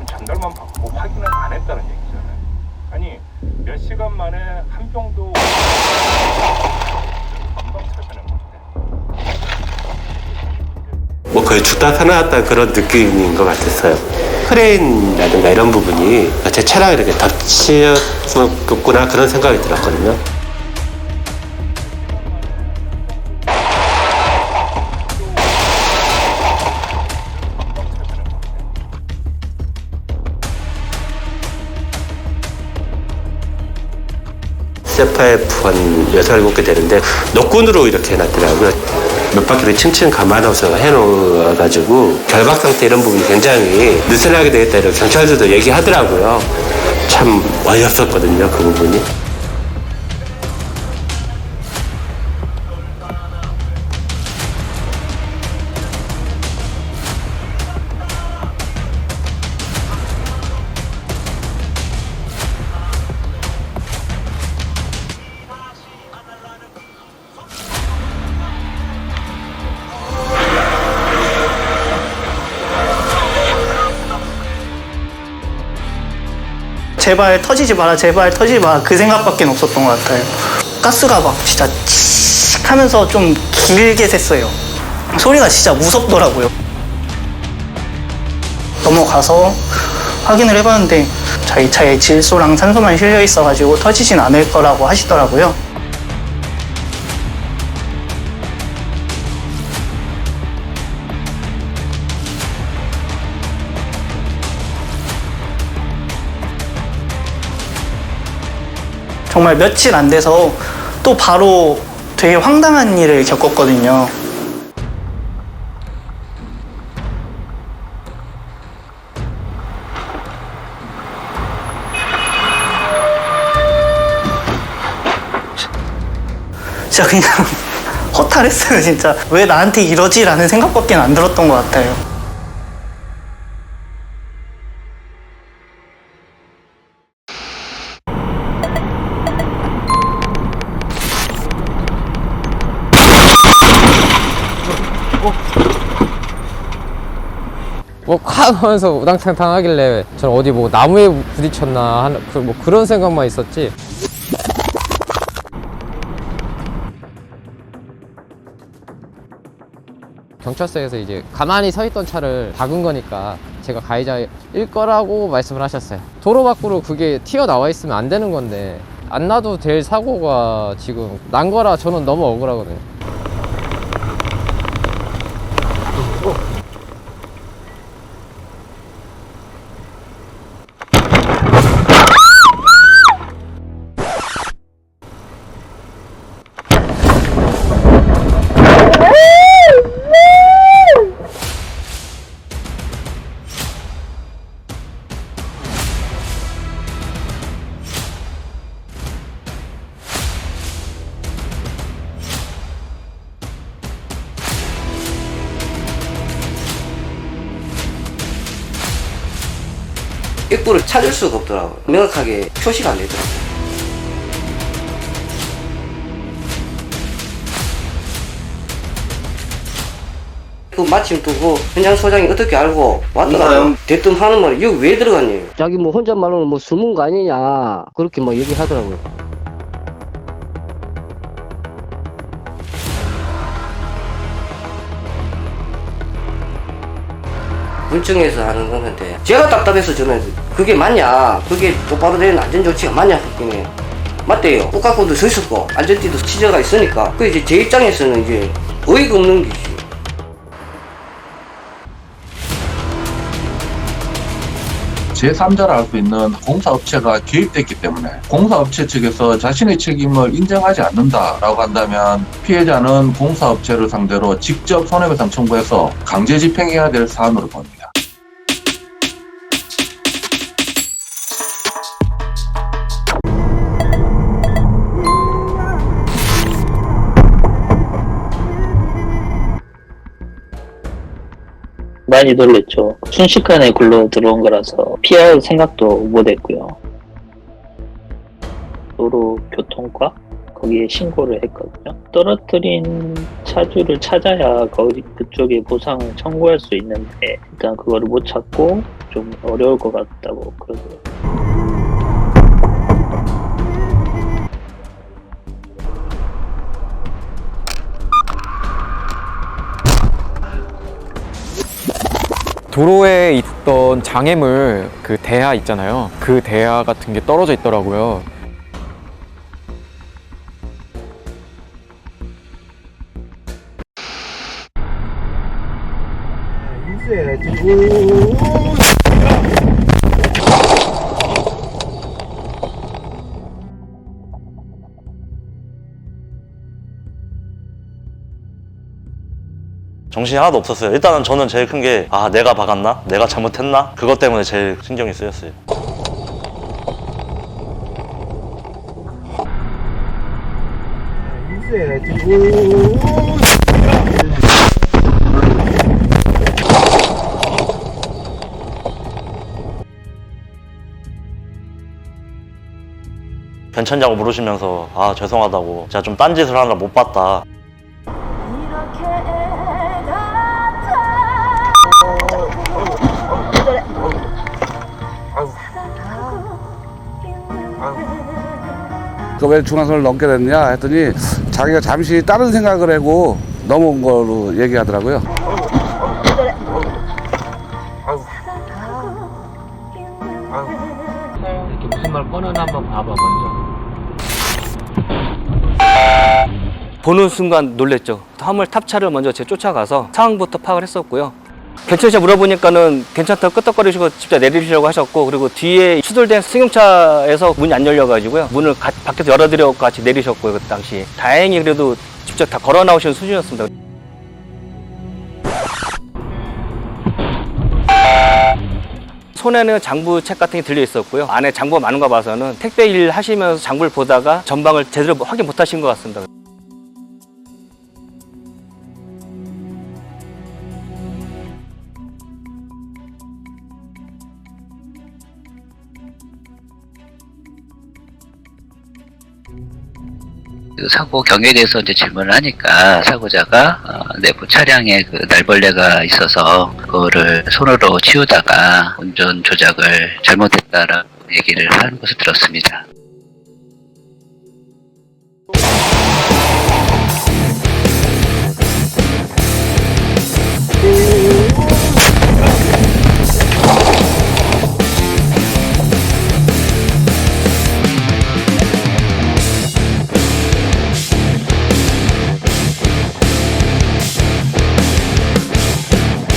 전달만 받고 확인을 안 했다는 얘기잖아요. 아니 몇 시간 만에 한 병도 금방 찾아낸 건데. 뭐 거의 죽다 살아났다 그런 느낌인 것 같았어요. 크레인이라든가 이런 부분이 제 차량에 이렇게 덮치었구나 그런 생각이 들었거든요. CF 한 6, 7개 되는데 노끈으로 이렇게 해놨더라고요. 몇 바퀴를 층층 감아넣어서 해놓아가지고 결박 상태 이런 부분이 굉장히 느슨하게 되겠다 이렇게 경찰들도 얘기하더라고요. 참 어이없었거든요, 그 부분이. 제발 터지지 마라, 제발 터지지 마라, 그 생각밖에 없었던 것 같아요. 가스가 막 진짜 칙 하면서 좀 길게 샜어요. 소리가 진짜 무섭더라고요. 넘어가서 확인을 해봤는데 저희 차에 질소랑 산소만 실려 있어가지고 터지진 않을 거라고 하시더라고요. 정말 며칠 안 돼서 또 바로 되게 황당한 일을 겪었거든요. 진짜 그냥 허탈했어요, 진짜. 왜 나한테 이러지? 라는 생각밖에 안 들었던 것 같아요. 뭐 콱 하면서 우당탕탕 하길래 저는 어디 뭐 나무에 부딪혔나 뭐 그런 생각만 있었지. 경찰서에서 이제 가만히 서 있던 차를 박은 거니까 제가 가해자일 거라고 말씀을 하셨어요. 도로 밖으로 그게 튀어나와 있으면 안 되는 건데 안 나도 될 사고가 지금 난 거라 저는 너무 억울하거든요. 입구를 찾을 수가 없더라고요. 명확하게 표시가 안 되더라고요. 그 마침 또 그 현장 소장이 어떻게 알고 왔더라고요. 대뜸 하는 말이 여기 왜 들어갔니? 자기 뭐 혼잣말로는 뭐 숨은 거 아니냐 그렇게 막 얘기하더라고요. 군청에서 하는 건데 제가 답답해서 저는 그게 맞냐, 그게 똑바로 된 안전조치가 맞냐 했더니 맞대요. 꽃가꾸도 서 있었고 안전띠도 치저가 있으니까 그 이제 제 입장에서는 이제 어이가 없는 게지. 제3자를 알 수 있는 공사업체가 개입됐기 때문에 공사업체 측에서 자신의 책임을 인정하지 않는다라고 한다면 피해자는 공사업체를 상대로 직접 손해배상 청구해서 강제 집행해야 될 사안으로 봅니다. 많이 놀랬죠. 순식간에 굴러 들어온 거라서 피할 생각도 못 했고요. 도로교통과 거기에 신고를 했거든요. 떨어뜨린 차주를 찾아야 그쪽에 보상을 청구할 수 있는데 일단 그거를 못 찾고 좀 어려울 것 같다고 그러더라고요. 도로에 있던 장애물 그 대야 있잖아요. 그 대야 같은 게 떨어져 있더라고요. 정신이 하나도 없었어요. 일단은 저는 제일 큰 게 내가 박았나? 내가 잘못했나? 그것 때문에 제일 신경이 쓰였어요. 괜찮냐고 물으시면서 죄송하다고 제가 좀 딴짓을 하느라 못 봤다. 왜 중앙선을 넘게 됐냐 했더니 자기가 잠시 다른 생각을 하고 넘어온 걸로 얘기하더라고요. 이렇게 무슨 말 꺼내나 한번 봐봐 먼저. 보는 순간 놀랬죠. 화물 탑차를 먼저 제가 쫓아가서 상황부터 파악을 했었고요. 괜찮으시냐 물어보니까는 괜찮다고 끄떡거리시고 직접 내리시려고 하셨고, 그리고 뒤에 추돌된 승용차에서 문이 안 열려가지고요. 문을 밖에서 열어드려 같이 내리셨고요. 그 당시 다행히 그래도 직접 다 걸어 나오시는 수준이었습니다. 손에는 장부책 같은 게 들려 있었고요. 안에 장부가 많은 거 봐서는 택배 일 하시면서 장부를 보다가 전방을 제대로 확인 못 하신 것 같습니다. 사고 경위에 대해서 이제 질문을 하니까 사고자가 내부 차량에 그 날벌레가 있어서 그거를 손으로 치우다가 운전 조작을 잘못했다라고 얘기를 하는 것을 들었습니다.